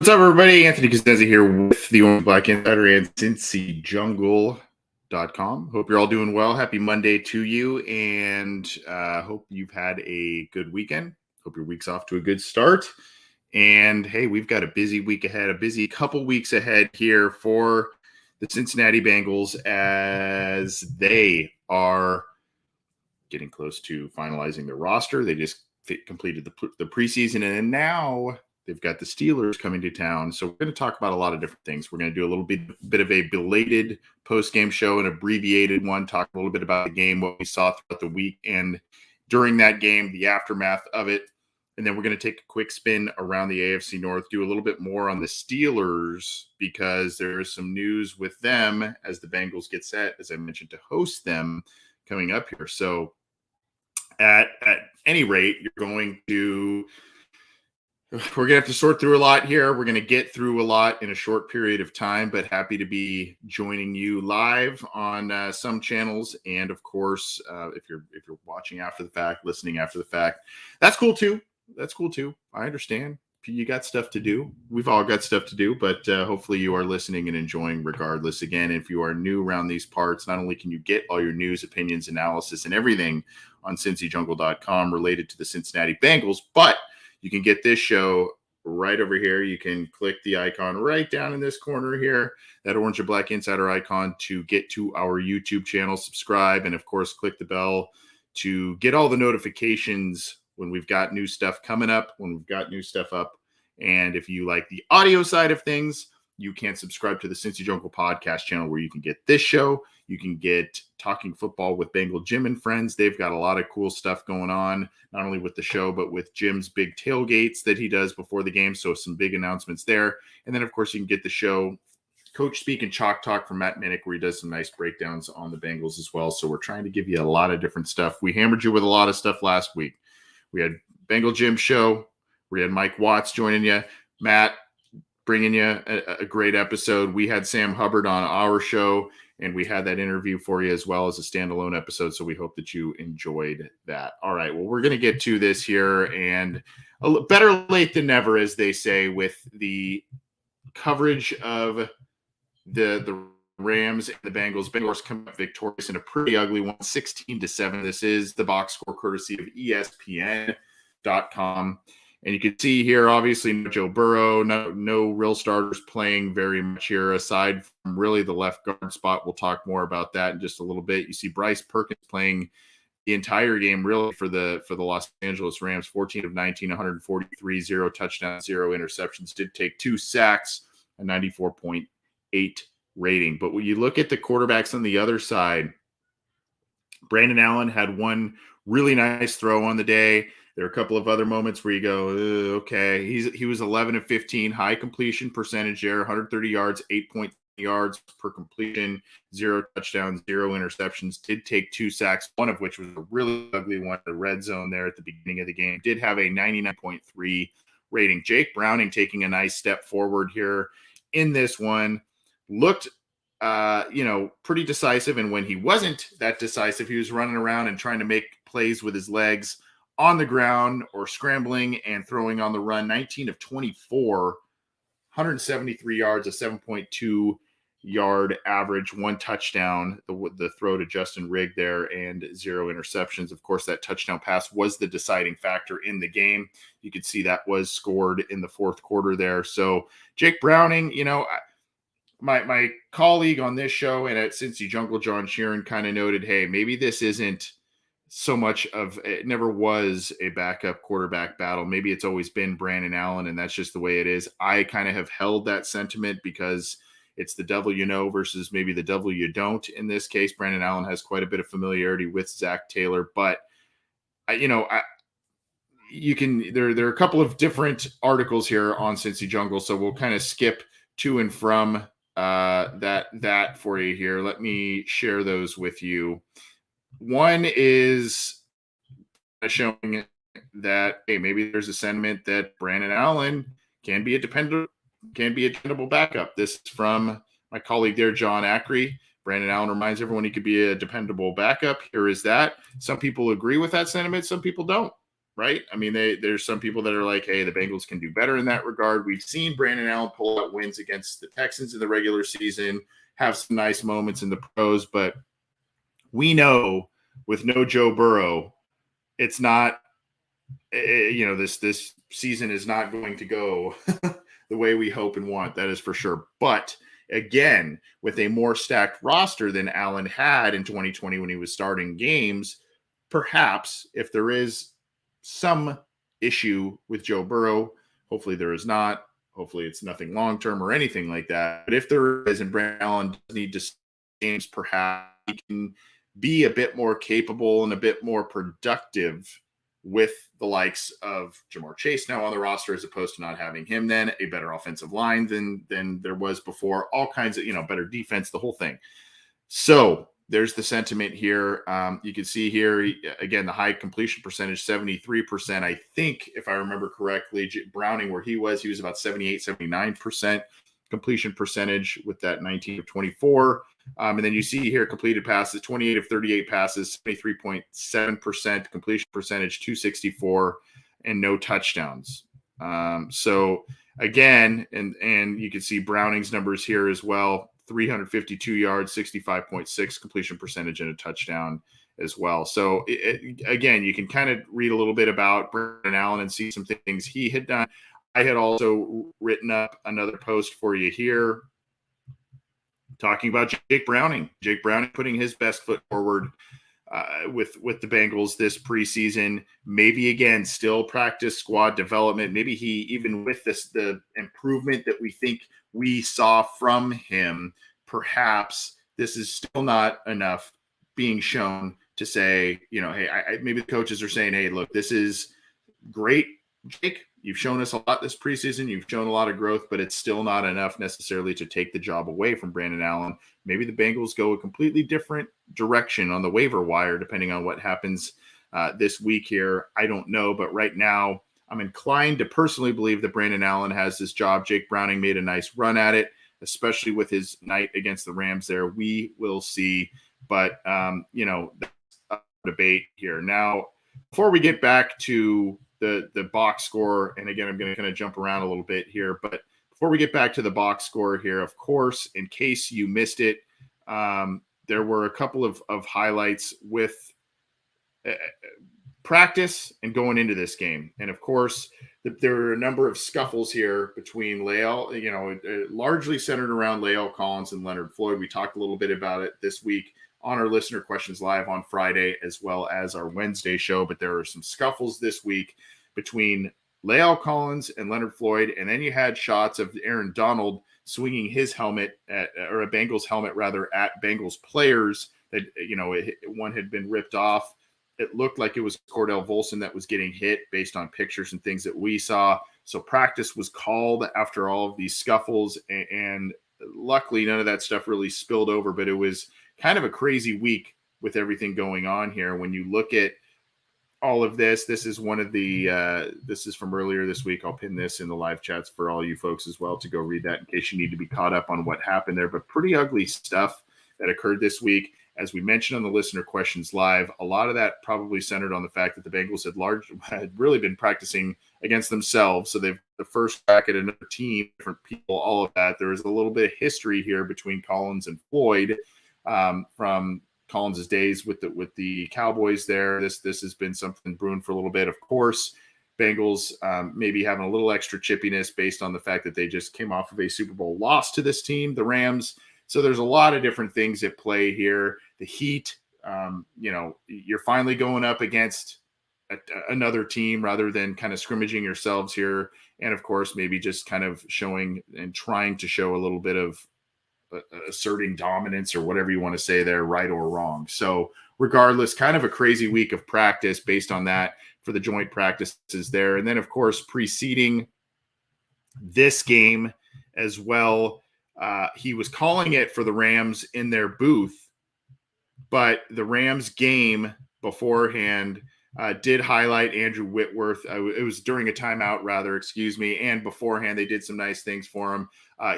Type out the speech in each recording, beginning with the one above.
What's up, everybody? Anthony Cosenza here with the Orange Black Insider and CincyJungle.com. Hope you're all doing well. Happy Monday to you, and hope you've had a good weekend. Hope your week's off to a good start. And hey, we've got a busy week ahead, a busy couple weeks ahead here for the Cincinnati Bengals as they are getting close to finalizing their roster. They just completed the preseason, and now they've got the Steelers coming to town. So we're going to talk about a lot of different things. We're going to do a little bit of a belated post-game show, an abbreviated one, talk a little bit about the game, what we saw throughout the week, and during that game, the aftermath of it. And then we're going to take a quick spin around the AFC North, do a little bit more on the Steelers because there is some news with them as the Bengals get set, as I mentioned, to host them coming up here. So at any rate, we're going to have to sort through a lot here. We're going to get through a lot in a short period of time, but happy to be joining you live on some channels. And of course, if you're watching after the fact, listening after the fact, that's cool too. I understand. You got stuff to do. We've all got stuff to do, but hopefully you are listening and enjoying regardless. Again, if you are new around these parts, not only can you get all your news, opinions, analysis, and everything on CincyJungle.com related to the Cincinnati Bengals, but you can get this show right over here. You can click the icon right down in this corner here, that orange or black insider icon, to get to our YouTube channel, subscribe, and of course, click the bell to get all the notifications when we've got new stuff coming up, when we've got new stuff up. And if you like the audio side of things, you can subscribe to the Cincy Jungle podcast channel where you can get this show. You can get Talking Football with Bengal Jim and Friends. They've got a lot of cool stuff going on, not only with the show, but with Jim's big tailgates that he does before the game. So some big announcements there. And then, of course, you can get the show Coach Speak and Chalk Talk from Matt Minich, where he does some nice breakdowns on the Bengals as well. So we're trying to give you a lot of different stuff. We hammered you with a lot of stuff last week. We had Bengal Jim show. We had Mike Watts joining you. Matt bringing you a great episode. We had Sam Hubbard on our show, and we had that interview for you as well as a standalone episode. So we hope that you enjoyed that. All right. Well, we're going to get to this here, and better late than never, as they say, with the coverage of the Rams and the Bengals. Bengals come up victorious in a pretty ugly one, 16-7. This is the box score courtesy of ESPN.com. And you can see here, obviously, no Joe Burrow, no real starters playing very much here, aside from really the left guard spot. We'll talk more about that in just a little bit. You see Bryce Perkins playing the entire game, really, for the Los Angeles Rams, 14 of 19, 143, 0 touchdowns, 0 interceptions. Did take 2 sacks, a 94.8 rating. But when you look at the quarterbacks on the other side, Brandon Allen had one really nice throw on the day. There are a couple of other moments where you go, okay. He was 11 of 15, high completion percentage there, 130 yards, 8.3 yards per completion, 0 touchdowns, 0 interceptions. Did take 2 sacks, one of which was a really ugly one, the red zone there at the beginning of the game. Did have a 99.3 rating. Jake Browning taking a nice step forward here in this one. Looked pretty decisive, and when he wasn't that decisive, he was running around and trying to make plays with his legs on the ground or scrambling and throwing on the run. 19 of 24, 173 yards, a 7.2 yard average, 1 touchdown, the throw to Justin Rigg there, and 0 interceptions. Of course, that touchdown pass was the deciding factor in the game. You could see that was scored in the fourth quarter there. So Jake Browning, my colleague on this show and at Cincy Jungle, John Sheeran, kind of noted, hey, maybe this isn't so much of it, never was a backup quarterback battle. Maybe it's always been Brandon Allen, and that's just the way it is. I kind of have held that sentiment because it's the devil you know versus maybe the devil you don't. In this case, Brandon Allen has quite a bit of familiarity with Zach Taylor, but there are a couple of different articles here on Cincy Jungle, so we'll kind of skip to and from that for you here. Let me share those with you. One is showing that, hey, maybe there's a sentiment that Brandon Allen can be a dependable backup. This is from my colleague there, John Ackrey. Brandon Allen reminds everyone he could be a dependable backup. Here is that. Some people agree with that sentiment. Some people don't. right? I mean, there's some people that are like, hey, the Bengals can do better in that regard. We've seen Brandon Allen pull out wins against the Texans in the regular season, have some nice moments in the pros, but we know with no Joe Burrow, it's not, this season is not going to go the way we hope and want. That is for sure. But again, with a more stacked roster than Allen had in 2020 when he was starting games, perhaps if there is some issue with Joe Burrow, hopefully there is not. Hopefully it's nothing long term or anything like that. But if there is, and Brandon Allen does need to games, perhaps he can be a bit more capable and a bit more productive with the likes of Jamar Chase now on the roster, as opposed to not having him, then a better offensive line than there was before, all kinds of, better defense, the whole thing. So there's the sentiment here. You can see here, again, the high completion percentage, 73%. I think, if I remember correctly, Browning, where he was about 78, 79% completion percentage with that 19 of 24. And then you see here completed passes, 28 of 38 passes, 73.7% completion percentage, 264, and no touchdowns. So again, and you can see Browning's numbers here as well, 352 yards, 65.6 completion percentage, and a touchdown as well. So again, you can kind of read a little bit about Brandon Allen and see some things he had done. I had also written up another post for you here talking about Jake Browning. Jake Browning putting his best foot forward with the Bengals this preseason. Maybe, again, still practice squad development. Maybe he, even with the improvement that we think we saw from him, perhaps this is still not enough being shown to say, hey, maybe the coaches are saying, hey, look, this is great, Jake. You've shown us a lot this preseason. You've shown a lot of growth, but it's still not enough necessarily to take the job away from Brandon Allen. Maybe the Bengals go a completely different direction on the waiver wire, depending on what happens this week here. I don't know, but right now I'm inclined to personally believe that Brandon Allen has this job. Jake Browning made a nice run at it, especially with his night against the Rams there. We will see, but that's a debate here. Now, before we get back to the box score, and again, I'm going to kind of jump around a little bit here, but before we get back to the box score here, of course, in case you missed it, there were a couple of highlights with practice and going into this game. And of course, there are a number of scuffles here between Lael, largely centered around Lael Collins and Leonard Floyd. We talked a little bit about it this week on our Listener Questions Live on Friday, as well as our Wednesday show. But there are some scuffles this week between Lael Collins and Leonard Floyd. And then you had shots of Aaron Donald swinging his helmet or a Bengals helmet rather, at Bengals players that, one had been ripped off. It looked like it was Cordell Volson that was getting hit based on pictures and things that we saw. So practice was called after all of these scuffles. And luckily, none of that stuff really spilled over, but it was kind of a crazy week with everything going on here. When you look at all of this, this is one of the, this is from earlier this week. I'll pin this in the live chats for all you folks as well to go read that in case you need to be caught up on what happened there. But pretty ugly stuff that occurred this week. As we mentioned on the Listener Questions Live, a lot of that probably centered on the fact that the Bengals had really been practicing against themselves. So they've the first back at another team, different people, all of that. There is a little bit of history here between Collins and Floyd from Collins' days with the Cowboys there. This has been something brewing for a little bit. Of course, Bengals maybe having a little extra chippiness based on the fact that they just came off of a Super Bowl loss to this team, the Rams. So there's a lot of different things at play here. The heat, you're finally going up against another team rather than kind of scrimmaging yourselves here. And of course, maybe just kind of showing and trying to show a little bit of asserting dominance or whatever you want to say there, right or wrong. So regardless, kind of a crazy week of practice based on that for the joint practices there. And then, of course, preceding this game as well, he was calling it for the Rams in their booth, but the Rams game beforehand did highlight Andrew Whitworth. It was during a timeout, rather, and beforehand they did some nice things for him.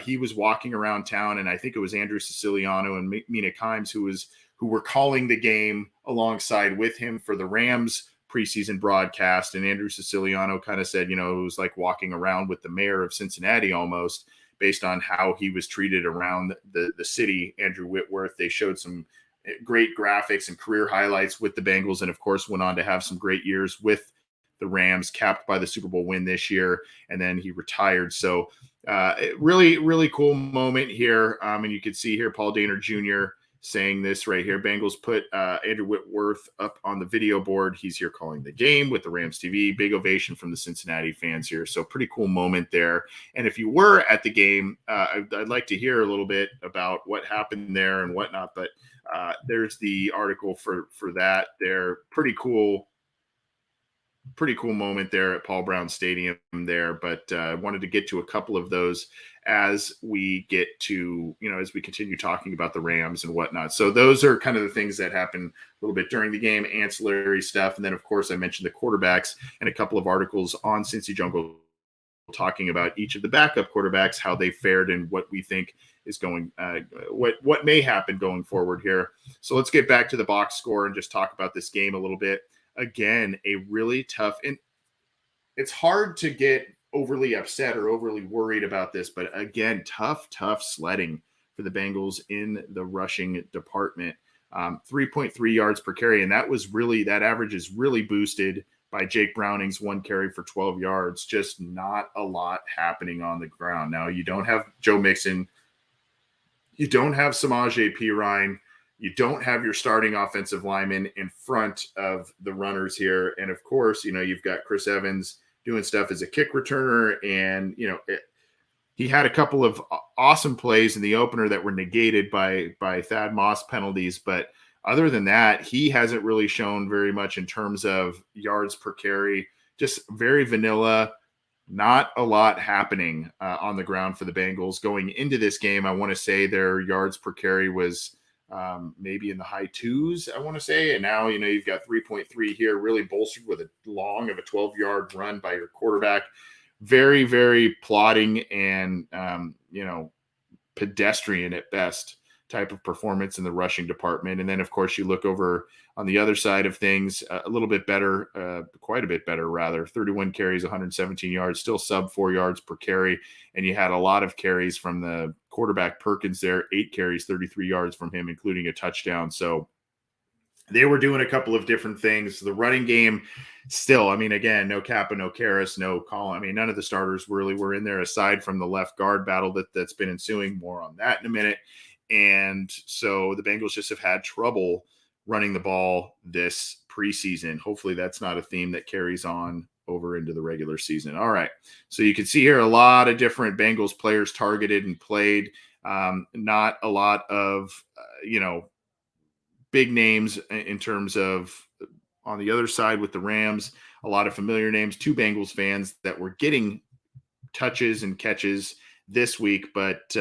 He was walking around town, and I think it was Andrew Siciliano and Minich who were calling the game alongside with him for the Rams preseason broadcast, and Andrew Siciliano kind of said, it was like walking around with the mayor of Cincinnati almost, based on how he was treated around the city, Andrew Whitworth. They showed some great graphics and career highlights with the Bengals, and of course went on to have some great years with the Rams, capped by the Super Bowl win this year, and then he retired. So really, really cool moment here. And you can see here Paul Dehner Jr. saying this right here. Bengals put Andrew Whitworth up on the video board. He's here calling the game with the Rams TV. Big ovation from the Cincinnati fans here. So pretty cool moment there. And if you were at the game, I'd like to hear a little bit about what happened there and whatnot. But there's the article for that. They're pretty cool moment there at Paul Brown Stadium there. But I wanted to get to a couple of those as we get to, as we continue talking about the Rams and whatnot. So those are kind of the things that happen a little bit during the game, ancillary stuff. And then, of course, I mentioned the quarterbacks and a couple of articles on Cincy Jungle talking about each of the backup quarterbacks, how they fared and what we think is going, what may happen going forward here. So let's get back to the box score and just talk about this game a little bit. Again, a really tough, and it's hard to get overly upset or overly worried about this, but again, tough sledding for the Bengals in the rushing department. 3.3 yards per carry, and that average is really boosted by Jake Browning's 1 carry for 12 yards. Just not a lot happening on the ground. Now, you don't have Joe Mixon, you don't have Samaje Perine, you don't have your starting offensive lineman in front of the runners here. And of course, you've got Chris Evans doing stuff as a kick returner. And, he had a couple of awesome plays in the opener that were negated by Thad Moss penalties. But other than that, he hasn't really shown very much in terms of yards per carry, just very vanilla, not a lot happening on the ground for the Bengals. Going into this game, I want to say their yards per carry was maybe in the high 2s, I want to say. And now, you've got 3.3 here, really bolstered with a long of a 12-yard run by your quarterback. Very, very plodding and, pedestrian at best type of performance in the rushing department. And then, of course, you look over on the other side of things, a little bit better, quite a bit better, rather. 31 carries, 117 yards, still sub 4 yards per carry. And you had a lot of carries from the quarterback Perkins there, 8 carries, 33 yards from him, including a touchdown. So they were doing a couple of different things. The running game still, again, no Kappa, no Karras, no Collin. None of the starters really were in there aside from the left guard battle that's been ensuing. More on that in a minute. And so the Bengals just have had trouble running the ball this preseason. Hopefully that's not a theme that carries on over into the regular season. All right. So you can see here a lot of different Bengals players targeted and played. Not a lot of, big names in terms of on the other side with the Rams, a lot of familiar names, 2 Bengals fans that were getting touches and catches this week. But,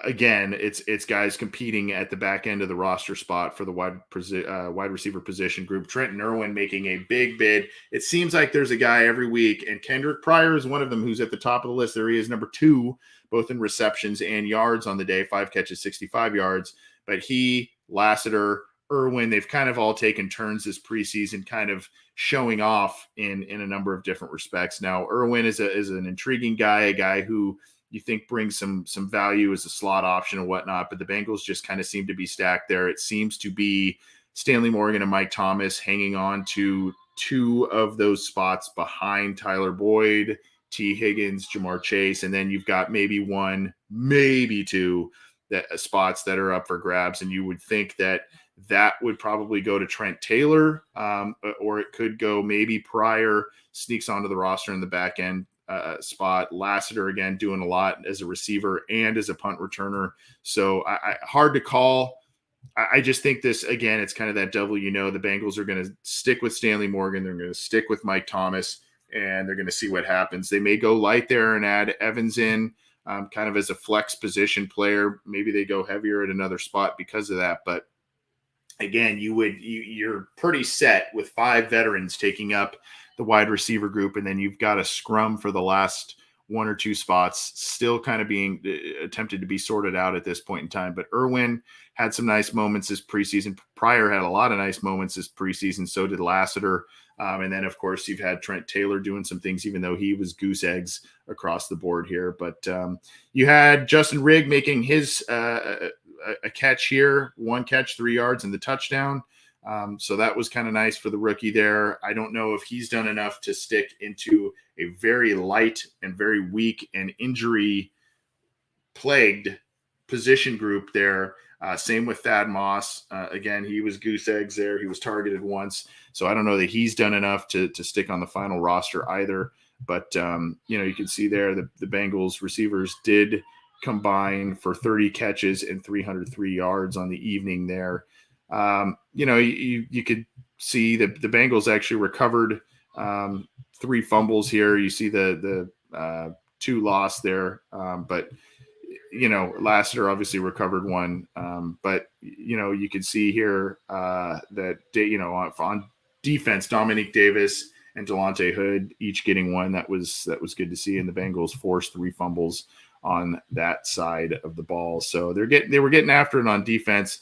again, it's guys competing at the back end of the roster spot for the wide receiver position group. Trenton Irwin making a big bid. It seems like there's a guy every week, and Kendrick Pryor is one of them who's at the top of the list. There he is, number 2, both in receptions and yards on the day, 5 catches, 65 yards. But he, Lassiter, Irwin, they've kind of all taken turns this preseason, kind of showing off in a number of different respects. Now, Irwin is an intriguing guy, a guy who you think brings some value as a slot option and whatnot, but the Bengals just kind of seem to be stacked there. It seems to be Stanley Morgan and Mike Thomas hanging on to 2 of those spots behind Tyler Boyd, T. Higgins, Jamar Chase, and then you've got maybe 1, maybe 2 spots that are up for grabs, and you would think that would probably go to Trent Taylor, or it could go maybe Pryor sneaks onto the roster in the back end spot. Lassiter, again, doing a lot as a receiver and as a punt returner. So hard to call. I just think this, again, it's kind of that devil, the Bengals are going to stick with Stanley Morgan. They're going to stick with Mike Thomas, and they're going to see what happens. They may go light there and add Evans in kind of as a flex position player. Maybe they go heavier at another spot because of that. But again, you're pretty set with 5 veterans taking up the wide receiver group, and then you've got a scrum for the last one or two spots still kind of being attempted to be sorted out at this point in time. But Irwin had some nice moments this preseason. Pryor had a lot of nice moments this preseason. So did Lassiter. And then, of course, you've had Trent Taylor doing some things, even though he was goose eggs across the board here. But you had Justin Rigg making his a catch here, one catch, 3 yards, and the touchdown. So that was kind of nice for the rookie there. I don't know if he's done enough to stick into a very light and very weak and injury-plagued position group there. Same with Thad Moss. Again, he was goose eggs there. He was targeted once. So I don't know that he's done enough to stick on the final roster either. But, you can see there the Bengals receivers did combine for 30 catches and 303 yards on the evening there. You could see that the Bengals actually recovered 3 fumbles here. You see the 2 lost there, but Lassiter obviously recovered 1. But you could see here that on defense, Dominique Davis and Delonte Hood each getting 1. That was good to see. And the Bengals forced 3 fumbles on that side of the ball. So they were getting after it on defense.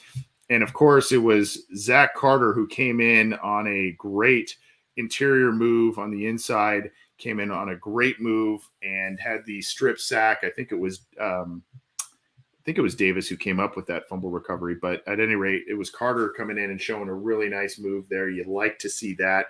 And of course, it was Zach Carter who came in on a great interior move on the inside, came in on a great move and had the strip sack. I think it was Davis who came up with that fumble recovery. But at any rate, it was Carter coming in and showing a really nice move there. You'd like to see that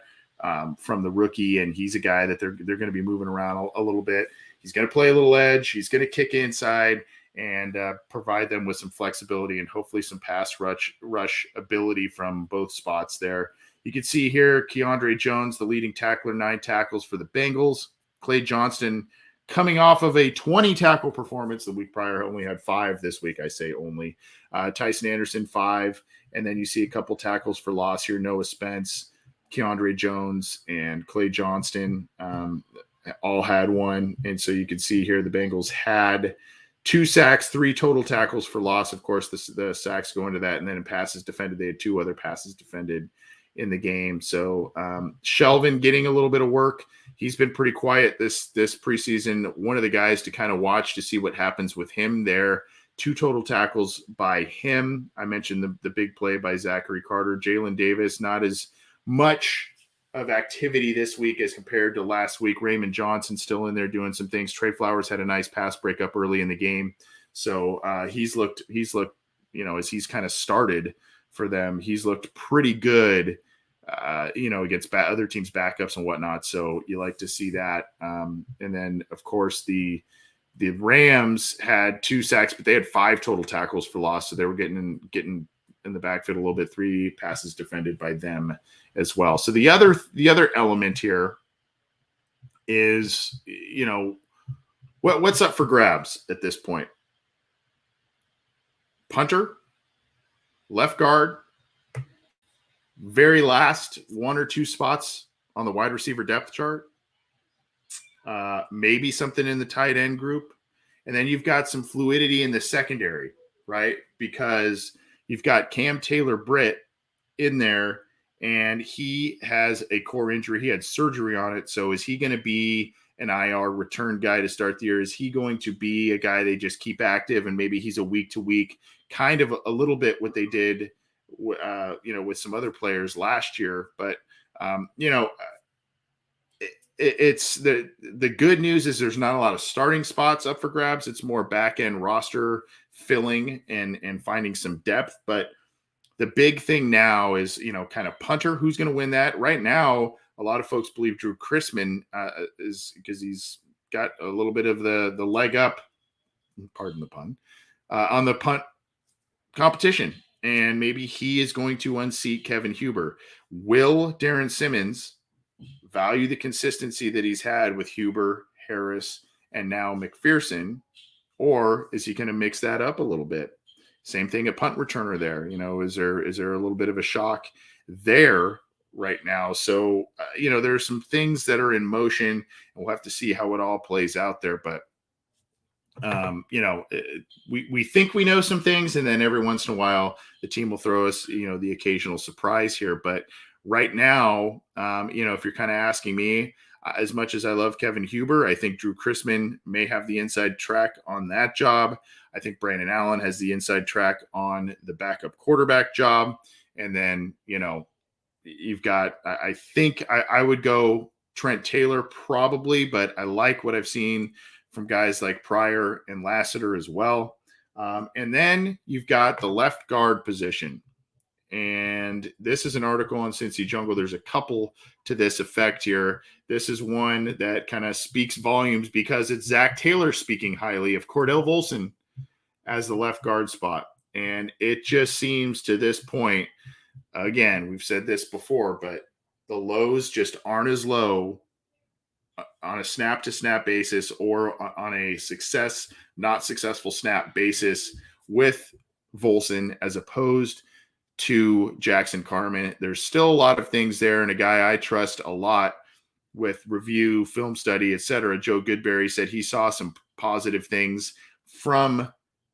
from the rookie, and he's a guy that they're going to be moving around a little bit. He's going to play a little edge. He's going to kick inside and provide them with some flexibility and hopefully some pass rush ability from both spots there. You can see here Keandre Jones, the leading tackler, 9 tackles for the Bengals. Clay Johnston coming off of a 20-tackle performance the week prior, only had 5 this week, I say only. Tyson Anderson, 5. And then you see a couple tackles for loss here. Noah Spence, Keandre Jones, and Clay Johnston all had 1. And so you can see here the Bengals had 2 sacks, 3 total tackles for loss. Of course, the sacks go into that. And then in passes defended, they had 2 other passes defended in the game. So Shelvin getting a little bit of work. He's been pretty quiet this preseason. One of the guys to kind of watch to see what happens with him there. 2 total tackles by him. I mentioned the big play by Zachary Carter. Jalen Davis, not as much of activity this week as compared to last week. Raymond Johnson still in there doing some things. Trey Flowers had a nice pass breakup early in the game. So he's looked, as he's kind of started for them, he's looked pretty good, against other teams' backups and whatnot. So you like to see that. And then, of course, the Rams had 2 sacks, but they had 5 total tackles for loss. So they were getting in the backfield a little bit, 3 passes defended by them as well. So the other element here is, what's up for grabs at this point? Punter, left guard, very last 1 or 2 spots on the wide receiver depth chart. Maybe something in the tight end group. And then you've got some fluidity in the secondary, right? Because you've got Cam Taylor-Britt in there, and he has a core injury. He had surgery on it. So is he going to be an IR return guy to start the year? Is he going to be a guy they just keep active and maybe he's a week-to-week, kind of a little bit what they did, with some other players last year? But, it's the good news is there's not a lot of starting spots up for grabs. It's more back-end roster filling and finding some depth. But the big thing now is, kind of punter, who's going to win that. Right now, a lot of folks believe Drew Chrisman is because he's got a little bit of the leg up, pardon the pun, on the punt competition. And maybe he is going to unseat Kevin Huber. Will Darren Simmons value the consistency that he's had with Huber, Harris, and now McPherson, or is he going to mix that up a little bit? Same thing at punt returner there. Is there a little bit of a shock there right now? So, there are some things that are in motion, and we'll have to see how it all plays out there. But, we think we know some things, and then every once in a while the team will throw us, the occasional surprise here. But right now, if you're kind of asking me, As much as I love Kevin Huber, I think Drew Chrisman may have the inside track on that job. I think Brandon Allen has the inside track on the backup quarterback job. And then, you've got, I think I would go Trent Taylor probably, but I like what I've seen from guys like Pryor and Lassiter as well. And then you've got the left guard position. And this is an article on Cincy Jungle. There's a couple to this effect here. This is one that kind of speaks volumes because it's Zach Taylor speaking highly of Cordell Volson as the left guard spot. And it just seems to this point, again, we've said this before, but the lows just aren't as low on a snap-to-snap basis or on a not successful snap basis with Volson as opposed to Jackson Carman. There's still a lot of things there, and a guy I trust a lot with review, film study, etc. Joe Goodberry said he saw some positive things from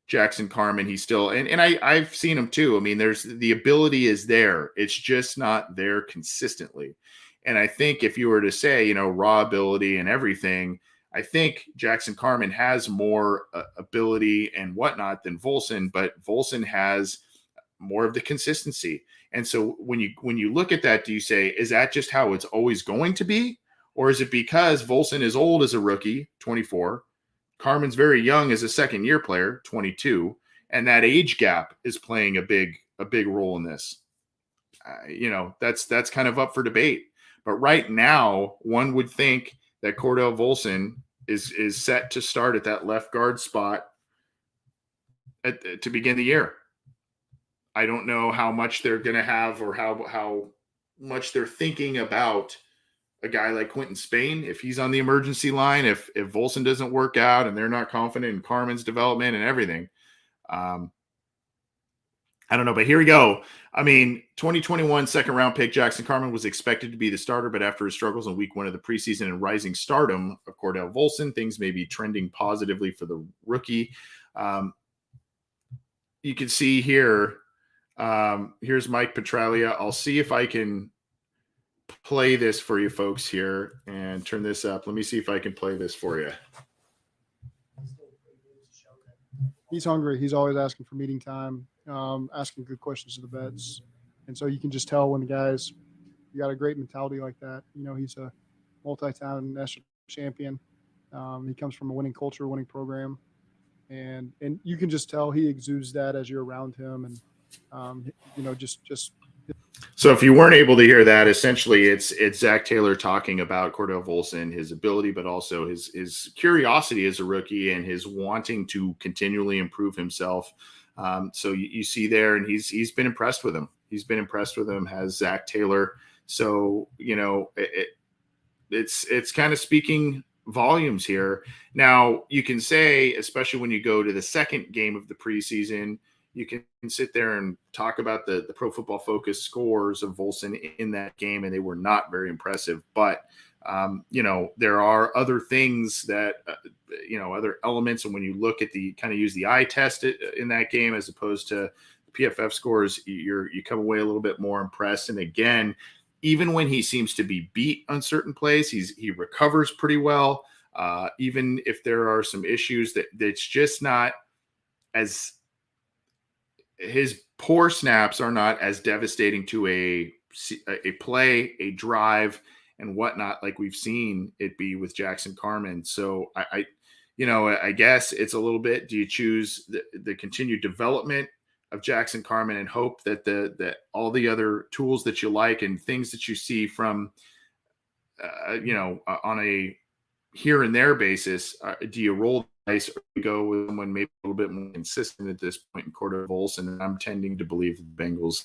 Jackson Carman. He's still, and I've seen him too. I mean, there's the ability is there. It's just not there consistently. And I think if you were to say, raw ability and everything, I think Jackson Carman has more ability and whatnot than Volson, but Volson has more of the consistency. And so when you look at that, do you say, is that just how it's always going to be? Or is it because Volson is old as a rookie, 24, Carman's very young as a second year player, 22, and that age gap is playing a big role in this? That's kind of up for debate. But right now, one would think that Cordell Volson is set to start at that left guard spot to begin the year. I don't know how much they're going to have or how much they're thinking about a guy like Quentin Spain if he's on the emergency line, if Volson doesn't work out and they're not confident in Carman's development and everything. I don't know, but here we go. I mean, 2021 second-round pick Jackson Carman was expected to be the starter, but after his struggles in week 1 of the preseason and rising stardom of Cordell Volson, things may be trending positively for the rookie. You can see here, here's Mike Petralia. I'll see if I can play this for you folks here and turn this up. Let me see if I can play this for you. He's hungry. He's always asking for meeting time, asking good questions to the vets. And so you can just tell when the guys, you got a great mentality like that. He's a multi-talented national champion. He comes from a winning culture, winning program. And you can just tell he exudes that as you're around him. And, just. So if you weren't able to hear that, essentially it's Zach Taylor talking about Cordell Volson, his ability, but also his curiosity as a rookie and his wanting to continually improve himself. So you see there, and he's been impressed with him. He's been impressed with him, has Zach Taylor. So, it's kind of speaking volumes here. Now you can say, especially when you go to the second game of the preseason, you can sit there and talk about the Pro Football Focus scores of Volson in that game, and they were not very impressive. But, there are other things that, other elements. And when you look at use the eye test in that game as opposed to PFF scores, you come away a little bit more impressed. And again, even when he seems to be beat on certain plays, he recovers pretty well. Even if there are some issues that's just not as – his poor snaps are not as devastating to a play, a drive, and whatnot, like we've seen it be with Jackson Carman. So I guess it's a little bit, do you choose the continued development of Jackson Carman and hope that that all the other tools that you like and things that you see from, on a here and there basis, do you roll dice or go with someone maybe a little bit more consistent at this point in Cordell Volson? And I'm tending to believe the Bengals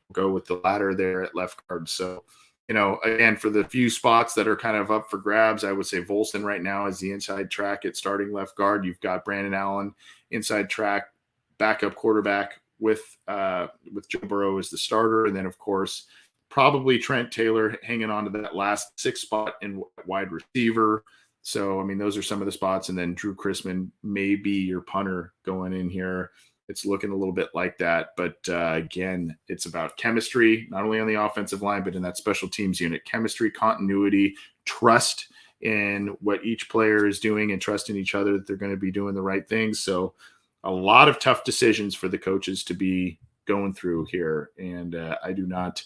will go with the latter there at left guard. So, again, for the few spots that are kind of up for grabs, I would say Volson right now is the inside track at starting left guard. You've got Brandon Allen inside track, backup quarterback with Joe Burrow as the starter. And then, of course, probably Trent Taylor hanging on to that last 6th spot in wide receiver. So, I mean, those are some of the spots. And then Drew Chrisman may be your punter going in here. It's looking a little bit like that. But, again, it's about chemistry, not only on the offensive line, but in that special teams unit. Chemistry, continuity, trust in what each player is doing and trusting each other that they're going to be doing the right things. So a lot of tough decisions for the coaches to be going through here. And I do not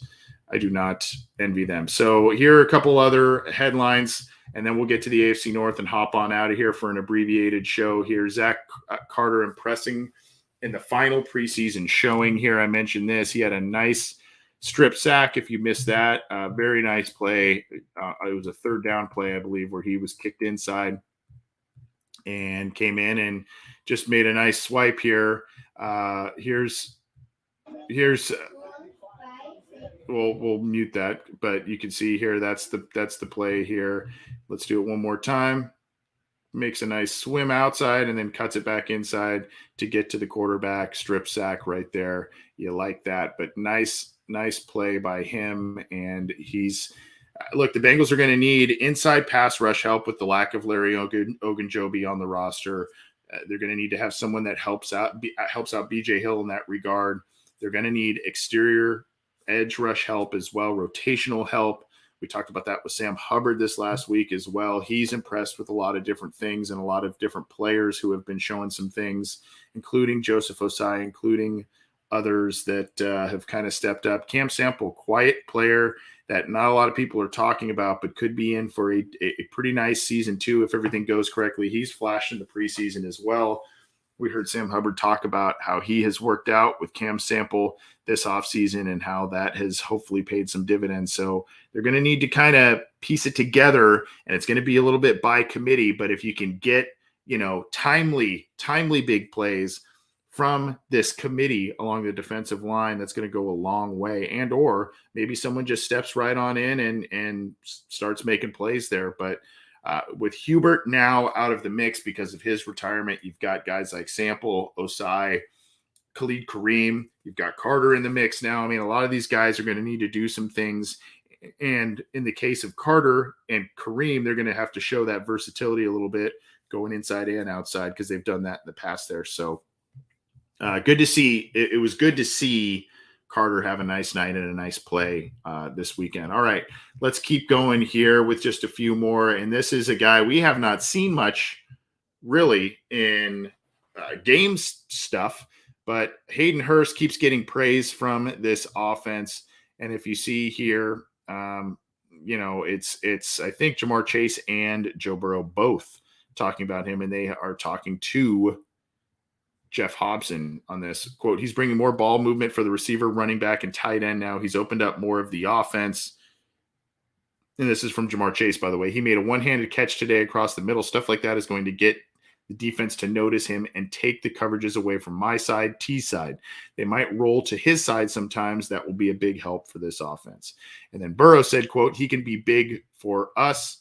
envy them. So here are a couple other headlines, and then we'll get to the AFC North and hop on out of here for an abbreviated show here. Zach Carter impressing in the final preseason showing here. I mentioned this. He had a nice strip sack. If you missed that, very nice play. It was a third down play, I believe, where he was kicked inside and came in and just made a nice swipe here. Here's we'll mute that, but you can see here that's the play here. Let's do it one more time. Makes a nice swim outside and then cuts it back inside to get to the quarterback. Strip sack right there. You like that, but nice play by him. And he's look, the Bengals are going to need inside pass rush help with the lack of Larry Ogunjobi on the roster. They're going to need to have someone that helps out BJ Hill in that regard. They're going to need exterior edge rush help as well, rotational help. We talked about that with Sam Hubbard this last week as well. He's impressed with a lot of different things and a lot of different players who have been showing some things, including Joseph Osai, including others that have kind of stepped up. Cam Sample, quiet player that not a lot of people are talking about, but could be in for a pretty nice season too if everything goes correctly. He's flashed in the preseason as well. We heard Sam Hubbard talk about how he has worked out with Cam Sample this offseason and how that has hopefully paid some dividends. So they're going to need to kind of piece it together, and it's going to be a little bit by committee. But if you can get, timely big plays from this committee along the defensive line, that's going to go a long way. And or maybe someone just steps right on in and starts making plays there. But with Hubert now out of the mix because of his retirement, you've got guys like Sample, Osai, Khalid Kareem. You've got Carter in the mix now. I mean, a lot of these guys are going to need to do some things. And in the case of Carter and Kareem, they're going to have to show that versatility a little bit going inside and outside because they've done that in the past there. So good to see. It was good to see Carter have a nice night and a nice play this weekend. All right, let's keep going here with just a few more. And this is a guy we have not seen much really in games stuff, but Hayden Hurst keeps getting praise from this offense. And if you see here, it's I think Jamar Chase and Joe Burrow both talking about him, and they are talking to Jeff Hobson on this. Quote, he's bringing more ball movement for the receiver, running back, and tight end now. He's opened up more of the offense. And this is from Jamar Chase, by the way. He made a one-handed catch today across the middle. Stuff like that is going to get the defense to notice him and take the coverages away from my side, T side. They might roll to his side sometimes. That will be a big help for this offense. And then Burrow said, quote, he can be big for us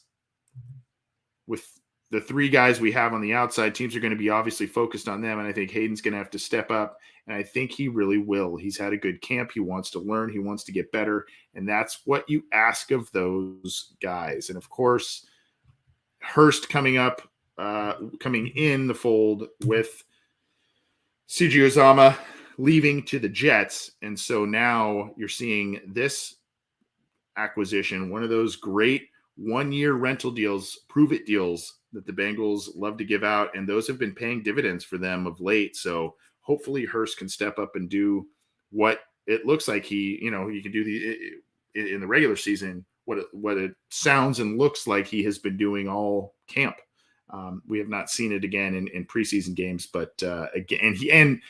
with the three guys we have on the outside. Teams are going to be obviously focused on them, and I think Hayden's going to have to step up, and I think he really will. He's had a good camp. He wants to learn. He wants to get better, and that's what you ask of those guys. And, of course, Hurst coming in the fold with CJ Uzomah leaving to the Jets, and so now you're seeing this acquisition, one of those great one-year rental deals, prove-it deals that the Bengals love to give out, and those have been paying dividends for them of late. So hopefully Hurst can step up and do what it looks like he can do in the regular season, what it sounds and looks like he has been doing all camp. We have not seen it again in preseason games, but and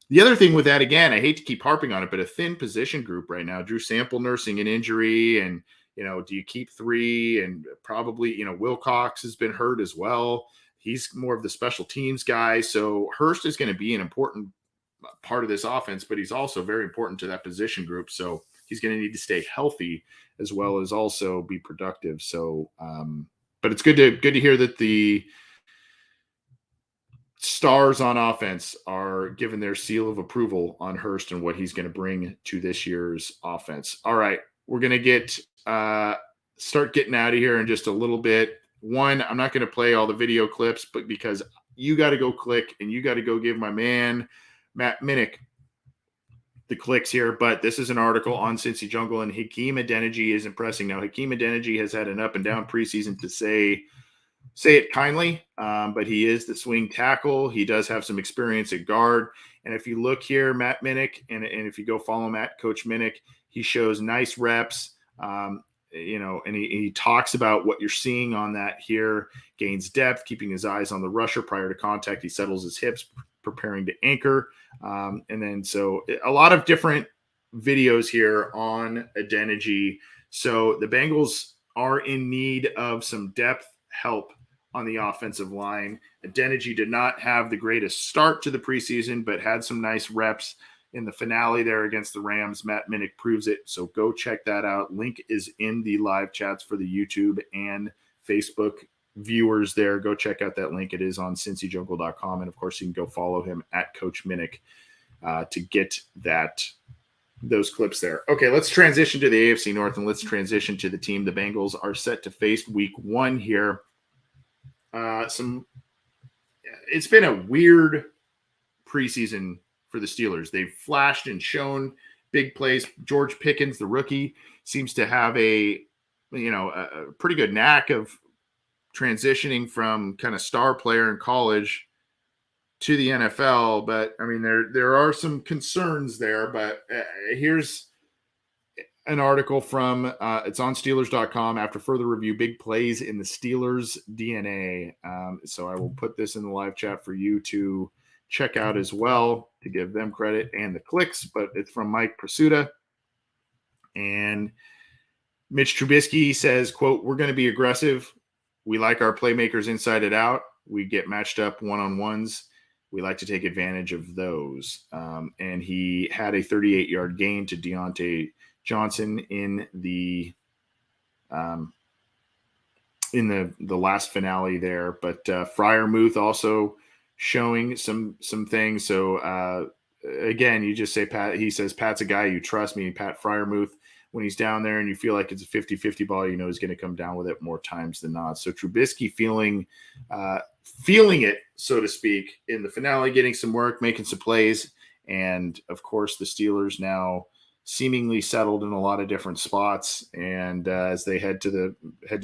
the other thing with that, again, I hate to keep harping on it, but a thin position group right now. Drew Sample nursing an injury, and do you keep three? And probably, Wilcox has been hurt as well. He's more of the special teams guy. So Hurst is going to be an important part of this offense, but he's also very important to that position group. So he's going to need to stay healthy as well as also be productive. So, but it's good to hear that the stars on offense are given their seal of approval on Hurst and what he's going to bring to this year's offense. All right, we're going to start getting out of here in just a little bit. One, I'm not going to play all the video clips, but because you got to go click and you got to go give my man Matt Minich the clicks here, but this is an article on Cincy Jungle, and Hakeem Adeniji is impressing. Now, Hakeem Adeniji has had an up and down preseason, to say it kindly, but he is the swing tackle. He does have some experience at guard. And if you look here, Matt Minich, and if you go follow him at Coach Minich, he shows nice reps, and he talks about what you're seeing on that here. Gains depth, keeping his eyes on the rusher prior to contact. He settles his hips, preparing to anchor. And then so a lot of different videos here on Adeniji. So the Bengals are in need of some depth help on the offensive line. Adeniji did not have the greatest start to the preseason, but had some nice reps in the finale there against the Rams. Matt Minich proves it. So go check that out. Link is in the live chats for the YouTube and Facebook viewers there. Go check out that link. It is on cincyjungle.com. And of course, you can go follow him at Coach Minich to get those clips there. Okay, let's transition to the AFC North, and let's transition to the team the Bengals are set to face week 1 here. It's been a weird preseason for the Steelers. They've flashed and shown big plays. George Pickens, the rookie, seems to have a pretty good knack of transitioning from kind of star player in college to the NFL. But I mean, there are some concerns there, but here's an article from it's on Steelers.com. After further review, big plays in the Steelers DNA. So I will put this in the live chat for you to check out as well, to give them credit and the clicks, but it's from Mike Prisuta. And Mitch Trubisky says, quote, "We're going to be aggressive. We like our playmakers inside and out. We get matched up one-on-ones. We like to take advantage of those." And he had a 38-yard gain to Deontay Johnson in the last finale there. But Freiermuth also showing some things. So again, you just say Pat. He says Pat's a guy you trust. Me, Pat Freiermuth. When he's down there and you feel like it's a 50-50 ball, you know he's going to come down with it more times than not. So Trubisky feeling it, so to speak, in the finale, getting some work, making some plays. And, of course, the Steelers now seemingly settled in a lot of different spots. And as they head to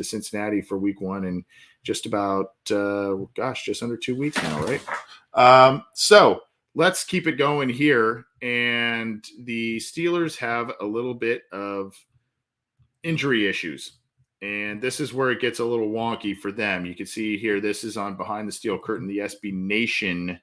Cincinnati for week 1 in just about, just under 2 weeks now, right? So let's keep it going here. And the Steelers have a little bit of injury issues. And this is where it gets a little wonky for them. You can see here, this is on Behind the Steel Curtain, the SB Nation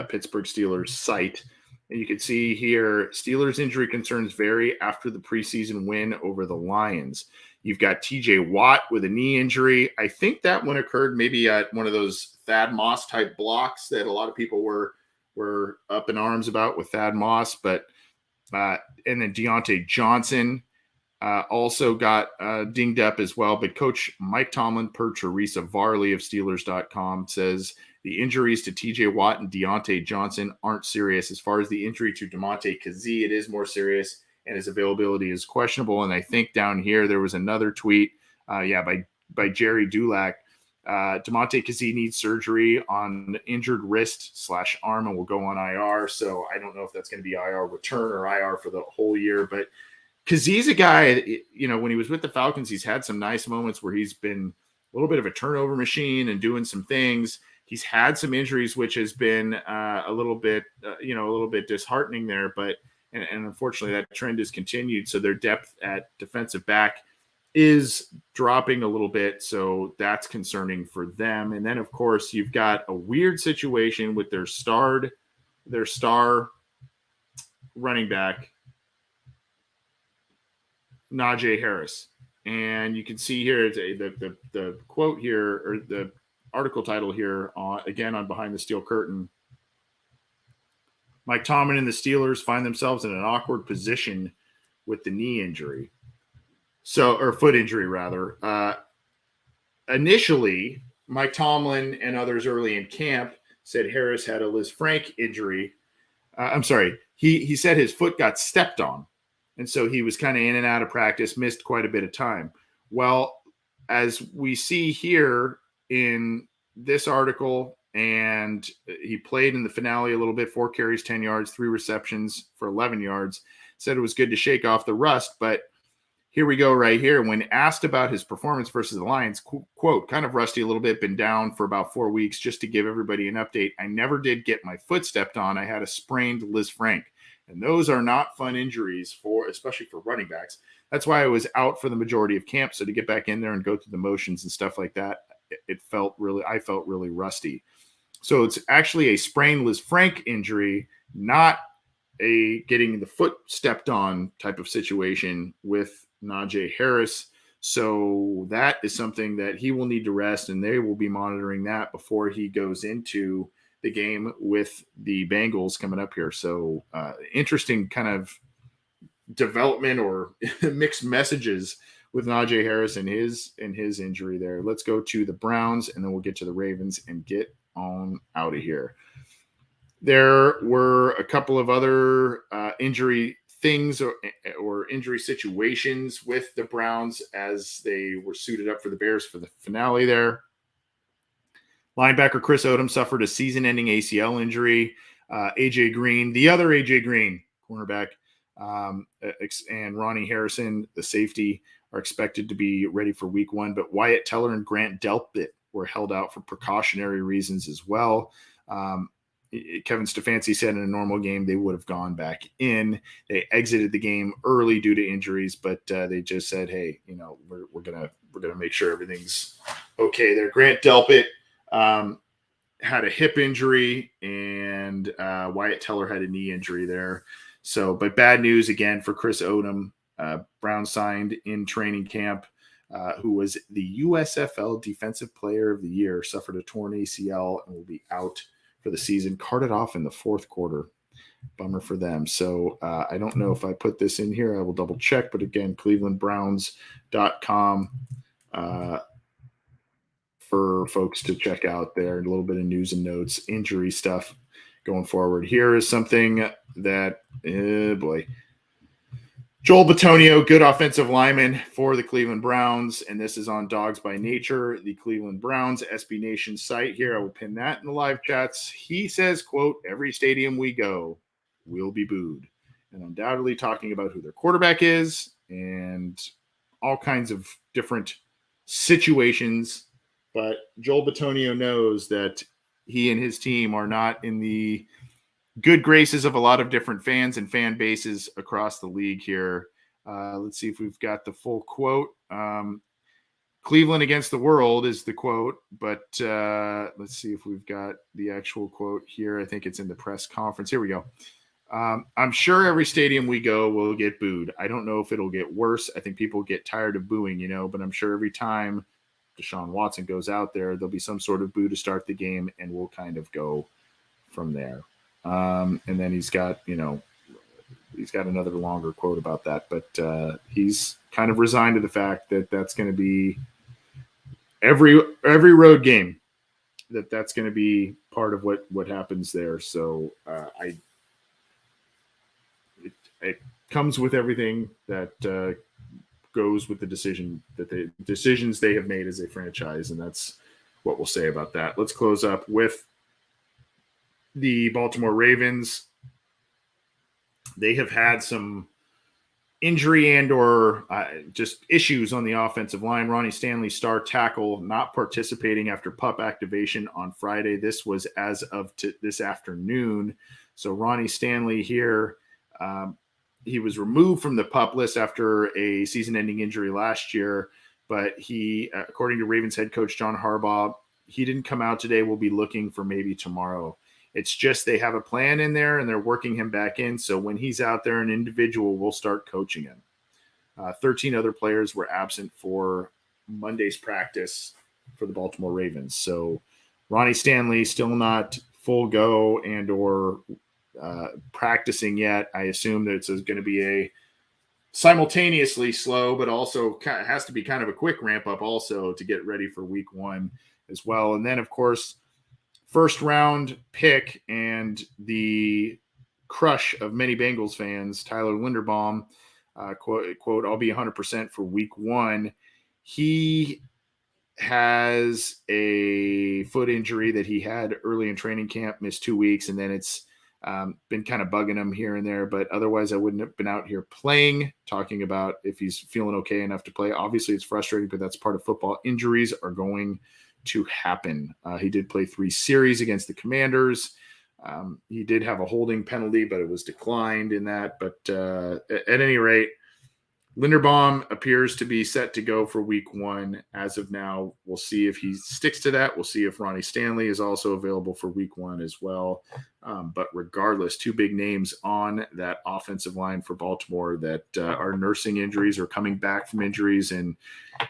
Pittsburgh Steelers site. And you can see here, Steelers injury concerns vary after the preseason win over the Lions. You've got TJ Watt with a knee injury. I think that one occurred maybe at one of those Thad Moss type blocks that a lot of people were up in arms about with Thad Moss. But and then Deontay Johnson also got dinged up as well. But Coach Mike Tomlin, per Teresa Varley of Steelers.com, says the injuries to TJ Watt and Deontay Johnson aren't serious. As far as the injury to Damontae Kazee, it is more serious, and his availability is questionable. And I think down here there was another tweet, by Jerry Dulac. Damontae Kazee needs surgery on injured wrist/arm and will go on IR. So I don't know if that's going to be IR return or IR for the whole year. But Kazee's a guy, when he was with the Falcons, he's had some nice moments where he's been a little bit of a turnover machine and doing some things. He's had some injuries, which has been a little bit disheartening there. But and unfortunately, that trend has continued. So their depth at defensive back is dropping a little bit. So that's concerning for them. And then, of course, you've got a weird situation with their star running back, Najee Harris. And you can see here the quote here, or the article title here, again on Behind the Steel Curtain. Mike Tomlin and the Steelers find themselves in an awkward position with the knee injury. Or foot injury, rather. Initially, Mike Tomlin and others early in camp said Harris had a Liz Frank injury. He said his foot got stepped on. And so he was kind of in and out of practice, missed quite a bit of time. Well, as we see here in this article and he played in the finale a little bit, 4 carries, 10 yards, 3 receptions for 11 yards. Said it was good to shake off the rust, but here we go right here. When asked about his performance versus the Lions, quote, kind of rusty a little bit, been down for about 4 weeks. Just to give everybody an update, I never did get my foot stepped on. I had a sprained Liz Frank. And those are not fun injuries, especially for running backs. That's why I was out for the majority of camp. So to get back in there and go through the motions and stuff like that, I felt really rusty. So it's actually a sprained Liz Frank injury, not a getting the foot stepped on type of situation with Najee Harris. So that is something that he will need to rest, and they will be monitoring that before he goes into the game with the Bengals coming up here. So interesting kind of development or mixed messages with Najee Harris and his injury there. Let's go to the Browns, and then we'll get to the Ravens and get on out of here. There were a couple of other injury things or injury situations with the Browns as they were suited up for the Bears for the finale there. Linebacker Chris Odom suffered a season-ending ACL injury. A.J. Green, the other A.J. Green, cornerback, and Ronnie Harrison, the safety, are expected to be ready for week 1. But Wyatt Teller and Grant Delpit were held out for precautionary reasons as well. Kevin Stefanski said in a normal game they would have gone back in. They exited the game early due to injuries, but they just said, "Hey, we're gonna make sure everything's okay." There, Grant Delpit had a hip injury, and Wyatt Teller had a knee injury there. So, but bad news again for Chris Odom. Brown signed in training camp, who was the USFL Defensive Player of the Year, suffered a torn ACL and will be out for the season, carted off in the fourth quarter. Bummer for them. So I don't know if I put this in here. I will double check. But again, clevelandbrowns.com for folks to check out there. A little bit of news and notes, injury stuff going forward. Here is something that, Joel Bitonio, good offensive lineman for the Cleveland Browns, and this is on Dogs by Nature, the Cleveland Browns SB Nation site here. I will pin that in the live chats. He says, quote, "Every stadium we go, we'll be booed." And undoubtedly talking about who their quarterback is and all kinds of different situations. But Joel Bitonio knows that he and his team are not in the good graces of a lot of different fans and fan bases across the league here. Let's see if we've got the full quote. Cleveland against the world is the quote, but let's see if we've got the actual quote here. I think it's in the press conference. Here we go. "I'm sure every stadium we go will get booed. I don't know if it'll get worse. I think people get tired of booing, but I'm sure every time Deshaun Watson goes out there, there'll be some sort of boo to start the game, and we'll kind of go from there." And then he's got another longer quote about that, but he's kind of resigned to the fact that that's going to be every road game, that's going to be part of what happens there. So it comes with everything that goes with the decisions they have made as a franchise, and that's what we'll say about that. Let's close up with the Baltimore Ravens. They have had some injury and or just issues on the offensive line. Ronnie Stanley, star tackle, not participating after PUP activation on Friday. This was as of this afternoon. So Ronnie Stanley here, he was removed from the PUP list after a season-ending injury last year, but he, according to Ravens head coach John Harbaugh, he didn't come out today. We'll be looking for maybe tomorrow. It's just they have a plan in there, and they're working him back in. So when he's out there, an individual will start coaching him. 13 other players were absent for Monday's practice for the Baltimore Ravens. So Ronnie Stanley still not full go and or practicing yet. I assume that it's going to be a simultaneously slow, but also has to be kind of a quick ramp up also to get ready for week 1 as well. And then, of course, first round pick and the crush of many Bengals fans, Tyler Linderbaum, quote, "I'll be 100% for week 1." He has a foot injury that he had early in training camp, missed 2 weeks, and then it's been kind of bugging him here and there. But otherwise, I wouldn't have been out here talking about if he's feeling okay enough to play. Obviously, it's frustrating, but that's part of football. Injuries are going to happen. He did play 3 series against the Commanders. He did have a holding penalty, but it was declined in that. But at any rate, Linderbaum appears to be set to go for week 1 as of now. We'll see if he sticks to that. We'll see if Ronnie Stanley is also available for week 1 as well. But regardless, 2 big names on that offensive line for Baltimore that are nursing injuries or coming back from injuries. And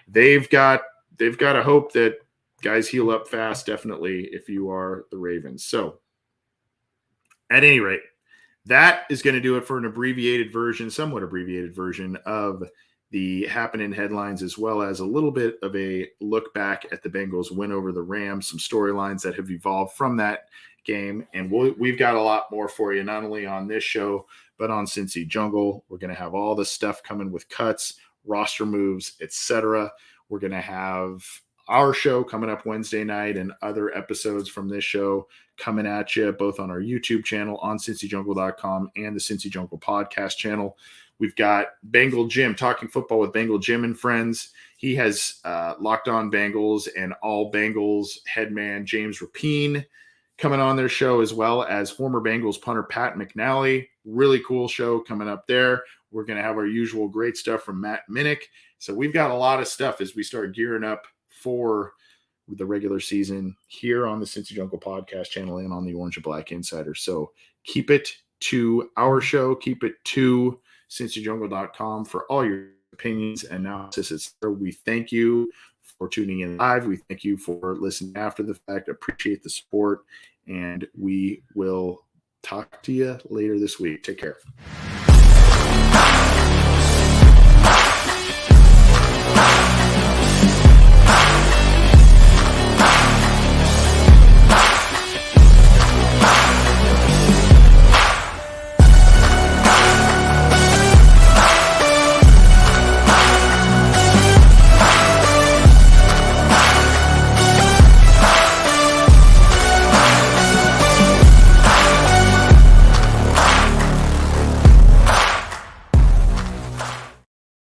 they've got to hope that guys heal up fast, definitely, if you are the Ravens. So at any rate, that is going to do it for an somewhat abbreviated version of the Happenin headlines, as well as a little bit of a look back at the Bengals win over the Rams, some storylines that have evolved from that game. And we've got a lot more for you, not only on this show, but on Cincy Jungle. We're going to have all the stuff coming with cuts, roster moves, etc. We're going to have our show coming up Wednesday night and other episodes from this show coming at you, both on our YouTube channel, on cincyjungle.com, and the Cincy Jungle podcast channel. We've got Bengal Jim, talking football with Bengal Jim and friends. He has Locked On Bengals and All Bengals headman James Rapine coming on their show, as well as former Bengals punter Pat McNally. Really cool show coming up there. We're going to have our usual great stuff from Matt Minich. So we've got a lot of stuff as we start gearing up for the regular season here on the Cincy Jungle podcast channel and on the Orange and Black Insider. So keep it to our show. Keep it to cincyjungle.com for all your opinions and analysis. We thank you for tuning in live. We thank you for listening after the fact. Appreciate the support, and we will talk to you later this week. Take care.